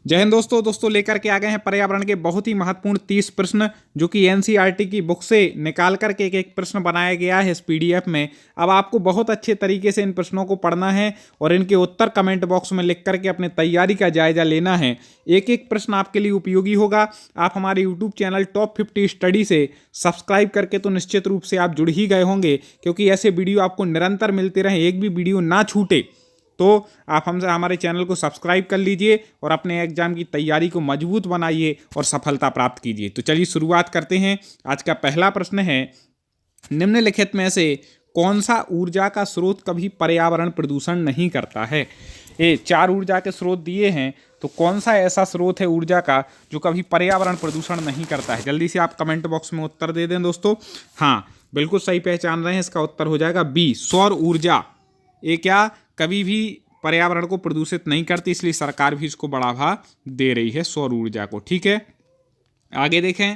जय हिंद दोस्तों लेकर के आ गए हैं पर्यावरण के बहुत ही महत्वपूर्ण 30 प्रश्न जो कि एनसीईआरटी की बुक से निकाल करके एक एक प्रश्न बनाया गया है इस पीडीएफ में। अब आपको बहुत अच्छे तरीके से इन प्रश्नों को पढ़ना है और इनके उत्तर कमेंट बॉक्स में लिख करके अपने तैयारी का जायजा लेना है। एक एक प्रश्न आपके लिए उपयोगी होगा। आप हमारे यूट्यूब चैनल टॉप 50 स्टडी से सब्सक्राइब करके तो निश्चित रूप से आप जुड़ ही गए होंगे, क्योंकि ऐसे वीडियो आपको निरंतर मिलते रहें, एक भी वीडियो ना छूटे। तो आप हमसे हमारे चैनल को सब्सक्राइब कर लीजिए और अपने एग्जाम की तैयारी को मजबूत बनाइए और सफलता प्राप्त कीजिए। तो चलिए शुरुआत करते हैं। आज का पहला प्रश्न है, निम्नलिखित में से कौन सा ऊर्जा का स्रोत कभी पर्यावरण प्रदूषण नहीं करता है। ये 4 ऊर्जा के स्रोत दिए हैं, तो कौन सा ऐसा स्रोत है ऊर्जा का जो कभी पर्यावरण प्रदूषण नहीं करता है। जल्दी से आप कमेंट बॉक्स में उत्तर दे दें दोस्तों। हाँ, बिल्कुल सही पहचान रहे हैं। इसका उत्तर हो जाएगा बी, सौर ऊर्जा। ये क्या कभी भी पर्यावरण को प्रदूषित नहीं करती, इसलिए सरकार भी इसको बढ़ावा दे रही है सौर ऊर्जा को। ठीक है, आगे देखें।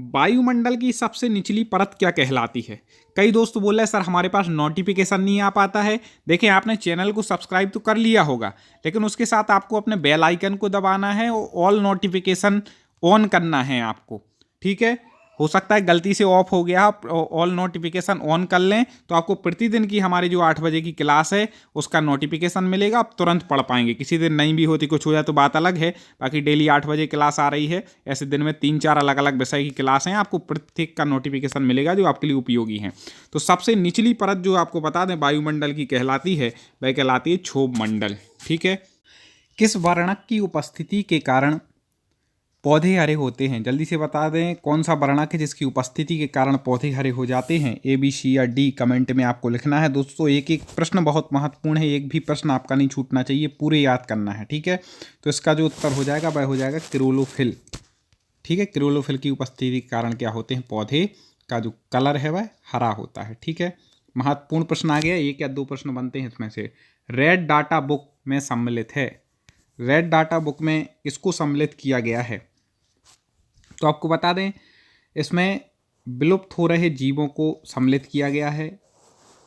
वायुमंडल की सबसे निचली परत क्या कहलाती है। कई दोस्त बोल रहे हैं सर हमारे पास नोटिफिकेशन नहीं आ पाता है। देखें, आपने चैनल को सब्सक्राइब तो कर लिया होगा, लेकिन उसके साथ आपको अपने बेल आइकन को दबाना है और ऑल नोटिफिकेशन ऑन करना है आपको। ठीक है, हो सकता है गलती से ऑफ हो गया, आप ऑल नोटिफिकेशन ऑन कर लें तो आपको प्रतिदिन की हमारी जो 8 बजे की क्लास है उसका नोटिफिकेशन मिलेगा, आप तुरंत पढ़ पाएंगे। किसी दिन नहीं भी होती, कुछ हो जाए तो बात अलग है। बाकी डेली 8 बजे क्लास आ रही है। ऐसे दिन में 3-4 अलग अलग विषय की क्लास हैं, आपको प्रत्येक का नोटिफिकेशन मिलेगा जो आपके लिए उपयोगी हैं। तो सबसे निचली परत जो आपको बता दें वायुमंडल की कहलाती है, वह कहलाती है क्षोभ मंडल। ठीक है, किस वर्णक की उपस्थिति के कारण पौधे हरे होते हैं। जल्दी से बता दें कौन सा वर्णक है जिसकी उपस्थिति के कारण पौधे हरे हो जाते हैं। ए, बी, सी या डी कमेंट में आपको लिखना है। दोस्तों एक एक प्रश्न बहुत महत्वपूर्ण है, एक भी प्रश्न आपका नहीं छूटना चाहिए, पूरे याद करना है। ठीक है, तो इसका जो उत्तर हो जाएगा वह हो जाएगा क्लोरोफिल। ठीक है, क्लोरोफिल की उपस्थिति के कारण क्या होते हैं, पौधे का जो कलर है वह हरा होता है। ठीक है, महत्वपूर्ण प्रश्न आ गया। एक या 2 प्रश्न बनते हैं इसमें से। रेड डाटा बुक में सम्मिलित है। रेड डाटा बुक में इसको सम्मिलित किया गया है, तो आपको बता दें इसमें विलुप्त हो रहे जीवों को सम्मिलित किया गया है,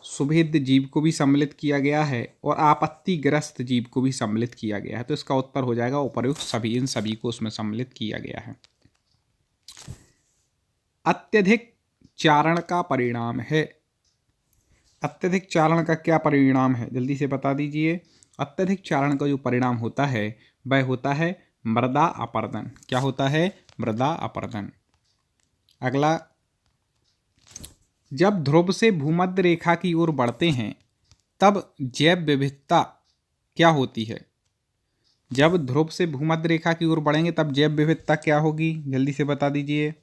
सुभेद्य जीव को भी सम्मिलित किया गया है और आपत्तिग्रस्त जीव को भी सम्मिलित किया गया है। तो इसका उत्तर हो जाएगा उपर्युक्त सभी, इन सभी को उसमें सम्मिलित किया गया है। अत्यधिक चारण का परिणाम है। अत्यधिक चारण का क्या परिणाम है, जल्दी से बता दीजिए। अत्यधिक चारण का जो परिणाम होता है वह होता है मृदा अपरदन। क्या होता है, मृदा अपरदन। अगला, जब ध्रुव से भूमध्य रेखा की ओर बढ़ते हैं तब जैव विविधता क्या होती है। जब ध्रुव से भूमध्य रेखा की ओर बढ़ेंगे तब जैव विविधता क्या होगी, जल्दी से बता दीजिए।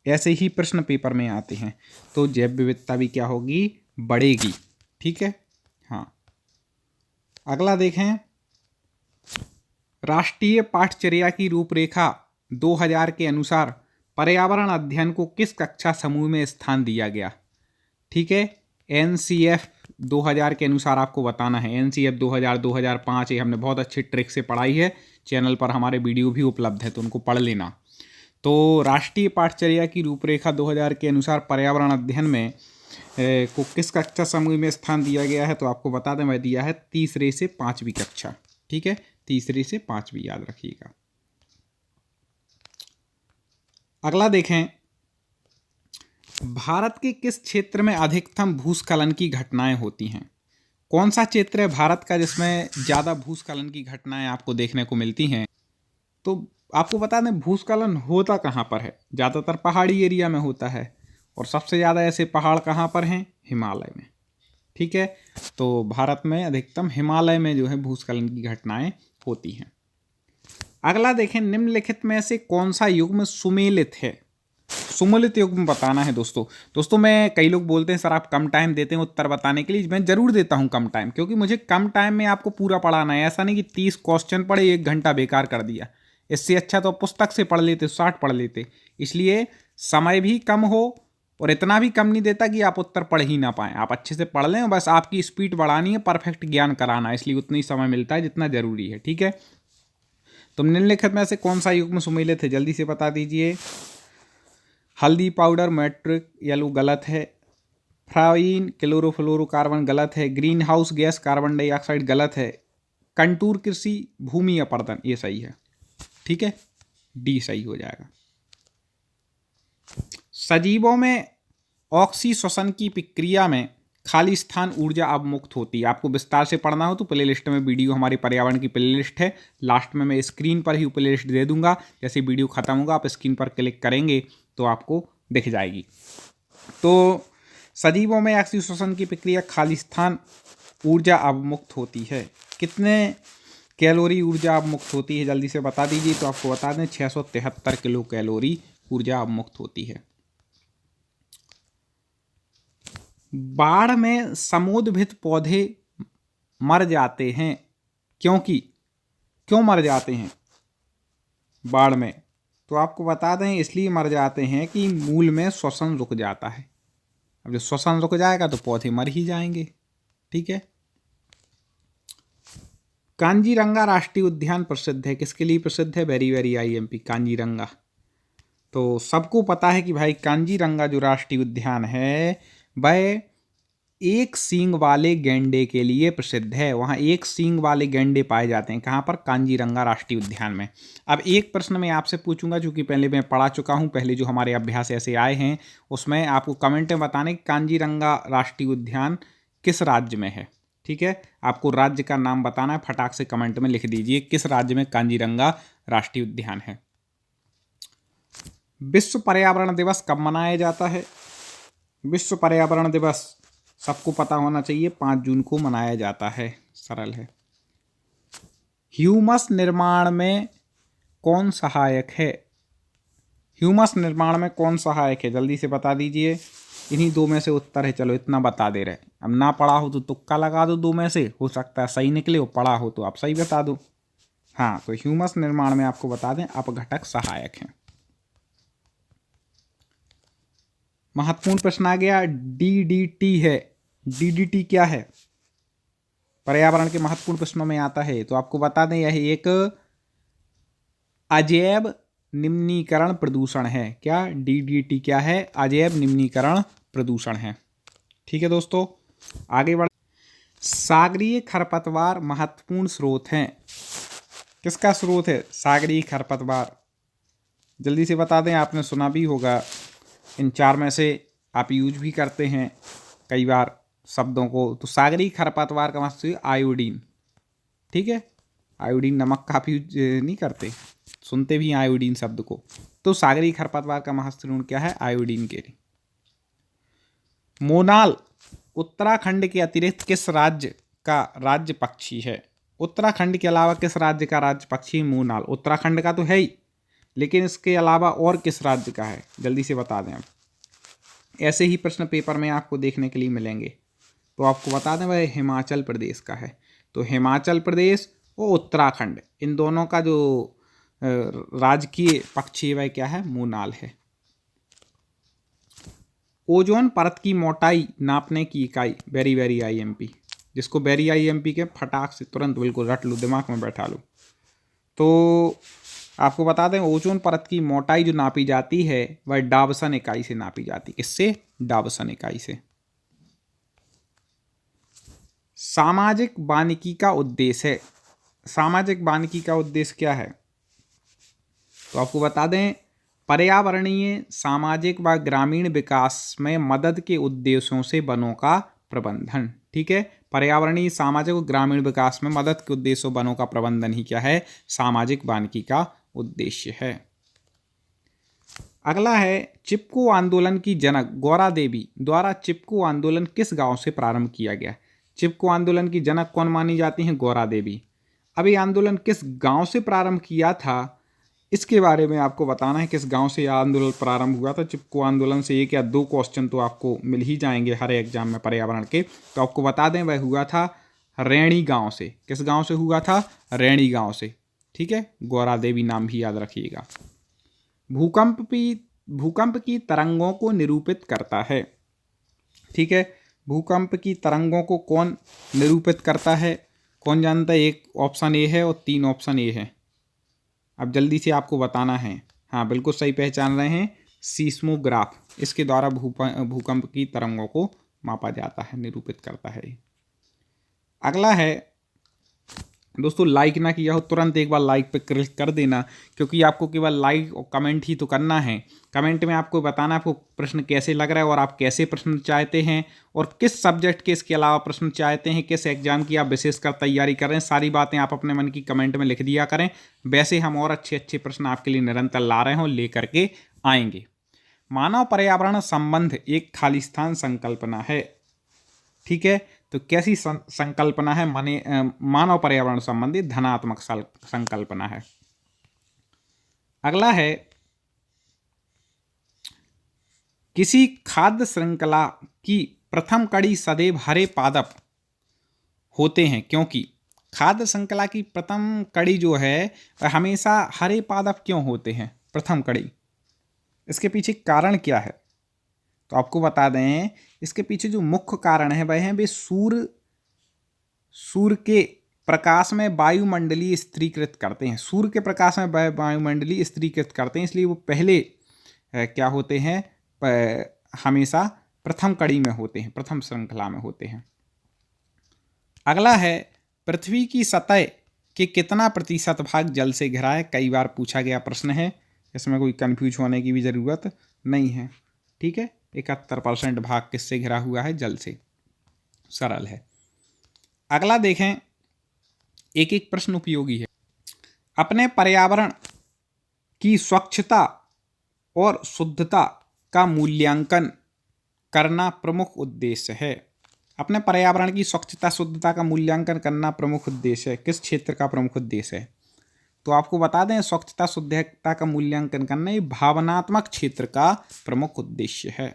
ऐसे ही प्रश्न पेपर में आते हैं, तो जैव विविधता भी क्या होगी, बढ़ेगी। ठीक है, हाँ। अगला देखें, राष्ट्रीय पाठचर्या की रूपरेखा 2000 के अनुसार पर्यावरण अध्ययन को किस कक्षा समूह में स्थान दिया गया। ठीक है, एनसीएफ 2000 के अनुसार आपको बताना है। एनसीएफ 2000, 2005 ये हमने बहुत अच्छी ट्रिक से पढ़ाई है, चैनल पर हमारे वीडियो भी उपलब्ध है, तो उनको पढ़ लेना। तो राष्ट्रीय पाठचर्या की रूपरेखा 2000 के अनुसार पर्यावरण अध्ययन में को किस कक्षा समूह में स्थान दिया गया है, तो आपको बता दें वह दिया है 3री से 5वीं कक्षा। ठीक है, 3री से 5वीं याद रखिएगा। अगला देखें, भारत के किस क्षेत्र में अधिकतम भूस्खलन की घटनाएं होती हैं। कौन सा क्षेत्र है भारत का जिसमें ज़्यादा भूस्खलन की घटनाएं आपको देखने को मिलती हैं। तो आपको बता दें भूस्खलन होता कहाँ पर है, ज़्यादातर पहाड़ी एरिया में होता है और सबसे ज़्यादा ऐसे पहाड़ कहाँ पर हैं, हिमालय में। ठीक है, तो भारत में अधिकतम हिमालय में जो है भूस्खलन की घटनाएं होती हैं। अगला देखें, निम्नलिखित में से कौन सा युग्म सुमेलित है। सुमेलित युग्म बताना है दोस्तों मैं, कई लोग बोलते हैं सर आप कम टाइम देते हैं उत्तर बताने के लिए। मैं जरूर देता हूं कम टाइम, क्योंकि मुझे कम टाइम में आपको पूरा पढ़ाना है। ऐसा नहीं कि 30 क्वेश्चन पढ़े 1 घंटा बेकार कर दिया। इससे अच्छा तो पुस्तक से पढ़ लेते, 60 पढ़ लेते। इसलिए समय भी कम हो और इतना भी कम नहीं देता कि आप उत्तर पढ़ ही ना पाएं। आप अच्छे से पढ़ लें, बस आपकी स्पीड बढ़ानी है, परफेक्ट ज्ञान कराना है, इसलिए उतना ही समय मिलता है जितना जरूरी है। ठीक है, तो निम्नलिखित में से कौन सा युग्म सुमेलित है, जल्दी से बता दीजिए। हल्दी पाउडर मैट्रिक येलो गलत है, फ्राइन क्लोरोफ्लोरोकार्बन गलत है, green house gas carbon dioxide गलत है, कंटूर कृषि भूमि अपरदन ये सही है। ठीक है, डी सही हो जाएगा। सजीवों में ऑक्सीश्वसन की प्रक्रिया में खाली स्थान ऊर्जा अवमुक्त होती है। आपको विस्तार से पढ़ना हो तो प्ले लिस्ट में वीडियो हमारी पर्यावरण की प्ले लिस्ट है, लास्ट में मैं स्क्रीन पर ही प्ले लिस्ट दे दूंगा। जैसे वीडियो खत्म होगा आप स्क्रीन पर क्लिक करेंगे तो आपको दिख जाएगी। तो सजीवों में ऑक्सीश्वसन की प्रक्रिया खाली स्थान ऊर्जा अवमुक्त होती है। कितने कैलोरी ऊर्जा अवमुक्त होती है जल्दी से बता दीजिए। तो आपको बता दें 673 किलो कैलोरी ऊर्जा अवमुक्त होती है। बाढ़ में समुद्भूत पौधे मर जाते हैं क्यों मर जाते हैं बाढ़ में? तो आपको बता दें इसलिए मर जाते हैं कि मूल में श्वसन रुक जाता है। अब जब श्वसन रुक जाएगा तो पौधे मर ही जाएंगे। ठीक है। कांजीरंगा राष्ट्रीय उद्यान प्रसिद्ध है, किसके लिए प्रसिद्ध है? Very very IMP, Kaziranga. तो सबको पता है कि भाई कांजीरंगा जो राष्ट्रीय उद्यान है वह एक सींग वाले गैंडे के लिए प्रसिद्ध है। वहाँ एक सींग वाले गैंडे पाए जाते हैं। कहाँ पर? कांजीरंगा राष्ट्रीय उद्यान में। अब एक प्रश्न मैं आपसे पूछूंगा, चूंकि पहले मैं पढ़ा चुका हूँ, पहले जो हमारे अभ्यास ऐसे आए हैं उसमें आपको कमेंट में बताने कांजीरंगा राष्ट्रीय उद्यान किस राज्य में है। ठीक है, आपको राज्य का नाम बताना है, फटाक से कमेंट में लिख दीजिए किस राज्य में कांजीरंगा राष्ट्रीय उद्यान है। विश्व पर्यावरण दिवस कब मनाया जाता है? विश्व पर्यावरण दिवस सबको पता होना चाहिए, 5 जून को मनाया जाता है। सरल है। ह्यूमस निर्माण में कौन सहायक है? ह्यूमस निर्माण में कौन सहायक है जल्दी से बता दीजिए। इन्हीं दो में से उत्तर है, चलो इतना बता दे रहे। अब ना पढ़ा हो तो तुक्का लगा दो, दो में से हो सकता है सही निकले हो, पढ़ा हो तो आप सही बता दो। हाँ, तो ह्यूमस निर्माण में आपको बता दें अपघटक सहायक हैं। महत्वपूर्ण प्रश्न आ गया, डीडीटी है। डीडीटी क्या है? पर्यावरण के महत्वपूर्ण प्रश्नों में आता है। तो आपको बता दें यह एक अजैव निम्नीकरण प्रदूषण है। क्या? डीडीटी क्या है? अजैव निम्नीकरण प्रदूषण है। ठीक है दोस्तों, आगे बढ़। सागरीय खरपतवार महत्वपूर्ण स्रोत हैं। किसका स्रोत है सागरीय खरपतवार? जल्दी से बता दें, आपने सुना भी होगा। इन 4 में से आप यूज भी करते हैं कई बार शब्दों को। तो सागरीय खरपतवार का मतलब आयोडीन। ठीक है, आयोडीन नमक का आप यूज नहीं करते, सुनते भी आयोडीन शब्द को। तो सागरीय खरपतवार का महत्वपूर्ण क्या है? आयोडीन के लिए। मोनाल उत्तराखंड के अतिरिक्त किस राज्य का राज्य पक्षी है? उत्तराखंड के अलावा किस राज्य का राज्य पक्षी? मोनाल उत्तराखंड का तो है ही, लेकिन इसके अलावा और किस राज्य का है जल्दी से बता दें। ऐसे ही प्रश्न पेपर में आपको देखने के लिए मिलेंगे। तो आपको बता दें वह हिमाचल प्रदेश का है। तो हिमाचल प्रदेश और उत्तराखंड, इन दोनों का जो राजकीय पक्षी है वह क्या है? मोनाल है। ओजोन परत की मोटाई नापने की इकाई, वेरी वेरी आईएमपी, जिसको वेरी आईएमपी के फटाक से तुरंत बिल्कुल रट लो, दिमाग में बैठा लो। तो आपको बता दें ओजोन परत की मोटाई जो नापी जाती है वह डावसन इकाई से नापी जाती है। किससे? डावसन इकाई से। सामाजिक वानिकी का उद्देश्य है। सामाजिक वानिकी का उद्देश्य क्या है? तो आपको बता दें पर्यावरणीय, सामाजिक व ग्रामीण विकास में मदद के उद्देश्यों से वनों का प्रबंधन। ठीक है, पर्यावरणीय, सामाजिक और ग्रामीण विकास में मदद के उद्देश्यों वनों का प्रबंधन ही क्या है? सामाजिक वानिकी का उद्देश्य है। अगला है चिपको आंदोलन की जनक गौरा देवी द्वारा चिपको आंदोलन किस गांव से प्रारंभ किया गया? चिपको आंदोलन की जनक कौन मानी जाती हैं? गौरा देवी। अब ये आंदोलन किस गांव से प्रारंभ किया था इसके बारे में आपको बताना है। किस गांव से यह आंदोलन प्रारंभ हुआ था? चिपको आंदोलन से 1 या 2 क्वेश्चन तो आपको मिल ही जाएंगे हर एग्जाम में पर्यावरण के। तो आपको बता दें वह हुआ था रैणी गांव से। किस गांव से हुआ था? रैणी गांव से। ठीक है, गौरा देवी नाम भी याद रखिएगा। भूकंप की तरंगों को निरूपित करता है। ठीक है, भूकंप की तरंगों को कौन निरूपित करता है? कौन जानता है? 1 ऑप्शन ए है और 3 ऑप्शन ए है। अब जल्दी से आपको बताना है। हाँ, बिल्कुल सही पहचान रहे हैं, सीस्मोग्राफ। इसके द्वारा भूकंप की तरंगों को मापा जाता है, निरूपित करता है। अगला है दोस्तों लाइक ना किया हो तुरंत एक बार लाइक पे क्लिक कर देना, क्योंकि आपको केवल लाइक और कमेंट ही तो करना है। कमेंट में आपको बताना आपको प्रश्न कैसे लग रहा है और आप कैसे प्रश्न चाहते हैं और किस सब्जेक्ट के इसके अलावा प्रश्न चाहते हैं, किस एग्जाम की आप विशेषकर तैयारी कर रहे हैं। सारी बातें आप अपने मन की कमेंट में लिख दिया करें। वैसे हम और अच्छे अच्छे प्रश्न आपके लिए निरंतर ला रहे हों, ले करके आएंगे। मानव पर्यावरण संबंध एक खालिस्तान संकल्पना है। ठीक है, तो कैसी संकल्पना है? मानव पर्यावरण संबंधी धनात्मक संकल्पना है। अगला है, किसी खाद्य श्रृंखला की प्रथम कड़ी सदैव हरे पादप होते हैं, क्योंकि खाद्य श्रृंखला की प्रथम कड़ी जो है वह हमेशा हरे पादप क्यों होते हैं? प्रथम कड़ी, इसके पीछे कारण क्या है? तो आपको बता दें, इसके पीछे जो मुख्य कारण है वह है वे सूर्य के प्रकाश में वायुमंडलीय स्थिरीकृत करते हैं। सूर्य के प्रकाश में वायुमंडलीय स्थिरीकृत करते हैं, इसलिए वो पहले क्या होते हैं? हमेशा प्रथम कड़ी में होते हैं, प्रथम श्रृंखला में होते हैं। अगला है, पृथ्वी की सतह के कितना प्रतिशत भाग जल से घिरा है? कई बार पूछा गया प्रश्न है, इसमें कोई कंफ्यूज होने की भी ज़रूरत नहीं है। ठीक है, 71% भाग किससे घिरा हुआ है? जल से। सरल है। अगला देखें, एक एक प्रश्न उपयोगी है। अपने पर्यावरण की स्वच्छता और शुद्धता का मूल्यांकन करना प्रमुख उद्देश्य है। अपने पर्यावरण की स्वच्छता शुद्धता का मूल्यांकन करना प्रमुख उद्देश्य है। किस क्षेत्र का प्रमुख उद्देश्य है? तो आपको बता दें, स्वच्छता शुद्धता का मूल्यांकन करना ये भावनात्मक क्षेत्र का प्रमुख उद्देश्य है।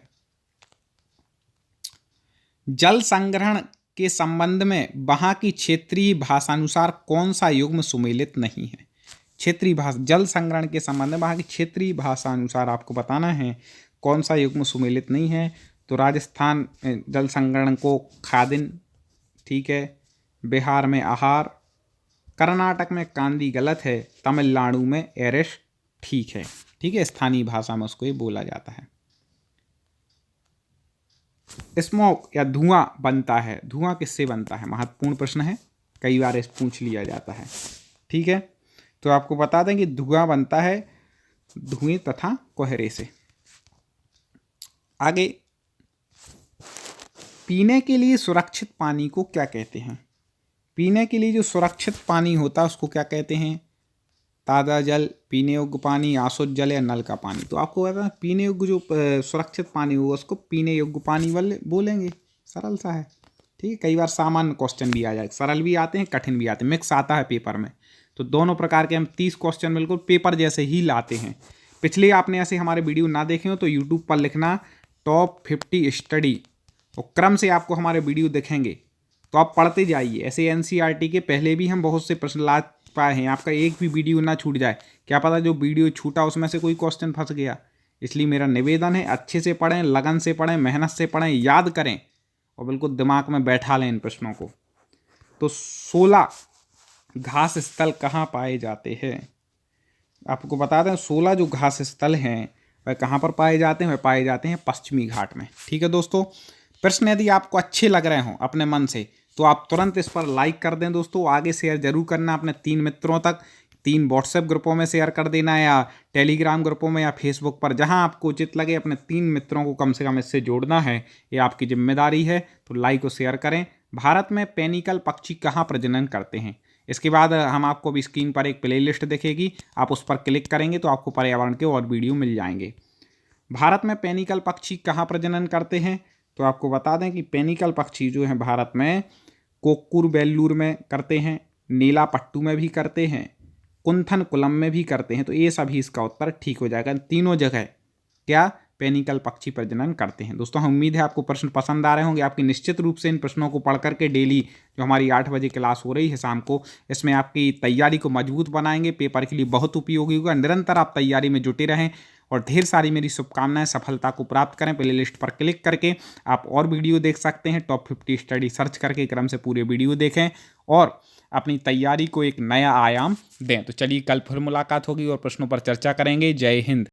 जल संग्रहण के संबंध में वहाँ की क्षेत्रीय भाषानुसार कौन सा युग्म सुमेलित नहीं है? क्षेत्रीय भाषा, जल संग्रहण के संबंध में वहाँ की क्षेत्रीय भाषा अनुसार आपको बताना है कौन सा युग्म सुमेलित नहीं है। तो राजस्थान जल संग्रहण को खादिन, ठीक है, बिहार में आहार, कर्नाटक में कांदी गलत है, तमिलनाडु में एरिश ठीक है। ठीक है, स्थानीय भाषा में उसको ये बोला जाता है। स्मोक या धुआं बनता है, धुआं किससे बनता है? महत्वपूर्ण प्रश्न है, कई बार इस पूछ लिया जाता है। ठीक है, तो आपको बता दें कि धुआं बनता है धुएं तथा कोहरे से। आगे, पीने के लिए सुरक्षित पानी को क्या कहते हैं? पीने के लिए जो सुरक्षित पानी होता है उसको क्या कहते हैं? ताज़ा जल, पीने योग्य पानी, आशुद्ध जल या नल का पानी। तो आपको पता है पीने योग्य जो सुरक्षित पानी होगा उसको पीने योग्य पानी बोलेंगे। सरल सा है। ठीक है, कई बार सामान्य क्वेश्चन भी आ जाए, सरल भी आते हैं कठिन भी आते हैं, मिक्स आता है पेपर में। तो दोनों प्रकार के हम 30 क्वेश्चन बिल्कुल पेपर जैसे ही लाते हैं। पिछले आपने ऐसे हमारे वीडियो ना देखे हो तो यूट्यूब पर लिखना टॉप 50 स्टडी, और क्रम से आपको हमारे वीडियो दिखेंगे, तो आप पढ़ते जाइए। ऐसे एनसीईआरटी के पहले भी हम बहुत से प्रश्न ला पाए हैं, आपका एक भी वीडियो ना छूट जाए। क्या पता जो वीडियो छूटा उसमें से कोई क्वेश्चन फंस गया। इसलिए मेरा निवेदन है, अच्छे से पढ़ें, लगन से पढ़ें, मेहनत से पढ़ें, याद करें और बिल्कुल दिमाग में बैठा लें इन प्रश्नों को। तो 16 घास स्थल कहाँ पाए जाते हैं? आपको बता दें 16 जो घास स्थल हैं वह कहाँ पर पाए जाते हैं? वह पाए जाते हैं पश्चिमी घाट में। ठीक है दोस्तों, प्रश्न यदि आपको अच्छे लग रहे हों अपने मन से तो आप तुरंत इस पर लाइक कर दें दोस्तों। आगे शेयर जरूर करना अपने 3 मित्रों तक, 3 व्हाट्सएप ग्रुपों में शेयर कर देना या टेलीग्राम ग्रुपों में या फेसबुक पर, जहां आपको उचित लगे अपने 3 मित्रों को कम से कम इससे जोड़ना है, ये आपकी जिम्मेदारी है। तो लाइक और शेयर करें। भारत में पेनिकल पक्षी कहाँ प्रजनन करते हैं? इसके बाद हम आपको भी स्क्रीन पर एक प्लेलिस्ट दिखेगी, आप उस पर क्लिक करेंगे तो आपको पर्यावरण के और वीडियो मिल जाएंगे। भारत में पेनिकल पक्षी कहाँ प्रजनन करते हैं? तो आपको बता दें कि पेनिकल पक्षी जो हैं भारत में कोक्कुर बेल्लूर में करते हैं, नीला पट्टू में भी करते हैं, कुंथन कुलम में भी करते हैं। तो ये सभी इसका उत्तर ठीक हो जाएगा। तीनों जगह क्या पेनिकल पक्षी प्रजनन करते हैं। दोस्तों हम उम्मीद है आपको प्रश्न पसंद आ रहे होंगे। आपकी निश्चित रूप से इन प्रश्नों को पढ़ करके डेली जो हमारी 8 बजे क्लास हो रही है शाम को, इसमें आपकी तैयारी को मजबूत बनाएंगे, पेपर के लिए बहुत उपयोगी होगा। निरंतर आप तैयारी में जुटे रहें और ढेर सारी मेरी शुभकामनाएं, सफलता को प्राप्त करें। प्लेलिस्ट पर क्लिक करके आप और वीडियो देख सकते हैं, टॉप 50 स्टडी सर्च करके क्रम से पूरे वीडियो देखें और अपनी तैयारी को एक नया आयाम दें। तो चलिए कल फिर मुलाकात होगी और प्रश्नों पर चर्चा करेंगे। जय हिंद।